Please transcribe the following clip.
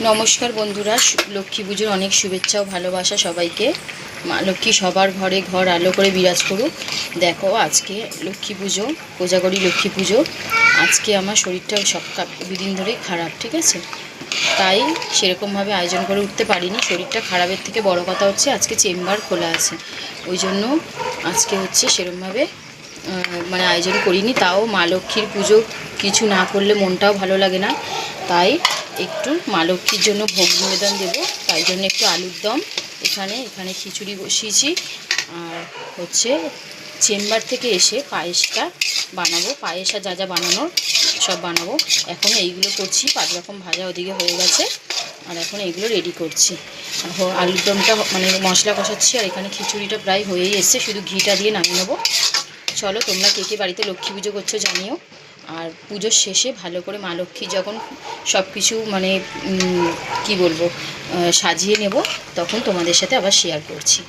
নমস্কার বন্ধুরা, লক্ষ্মী পুজোর অনেক শুভেচ্ছা ও ভালোবাসা সবাইকে। মা লক্ষ্মী সবার ঘরে ঘর আলো করে বিরাজ করুক। দেখো, আজকে লক্ষ্মী পুজো, কোজাগরী লক্ষ্মী পুজো। আজকে আমার শরীরটা দুদিন ধরেই খারাপ, ঠিক আছে? তাই সেরকমভাবে আয়োজন করে উঠতে পারিনি। শরীরটা খারাপের থেকে বড় কথা হচ্ছে আজকে চেম্বার খোলা আছে, ওই জন্য আজকে হচ্ছে সেরকমভাবে মানে আয়োজন করিনি। তাও মা লক্ষ্মীর পুজো কিছু না করলে মনটাও ভালো লাগে না। তাই একটু মা লক্ষ্মীর জন্য ভোগ নিবেদন দেবো, তাই জন্য একটু আলুর দম, এখানে খিচুড়ি বসিয়েছি। আর হচ্ছে চেম্বার থেকে এসে পায়েসটা বানাবো, পায়েস আর যা যা বানানোর সব বানাবো। এখন এইগুলো করছি, 5 রকম ভাজা ওদিকে হয়ে গেছে, আর এখন এইগুলো রেডি করছি। আর আলুর দমটা মানে মশলা কষাচ্ছি, আর এখানে খিচুড়িটা প্রায় হয়েই এসছে, শুধু ঘিটা দিয়ে নামিয়ে নেবো। চলো, তোমরা কে কে বাড়িতে লক্ষ্মী পুজো করছো জানিও। আর পুজোর শেষে ভালো করে মা লক্ষ্মী যখন সব কিছু মানে কি বলবো সাজিয়ে নেব, তখন তোমাদের সাথে আবার শেয়ার করছি।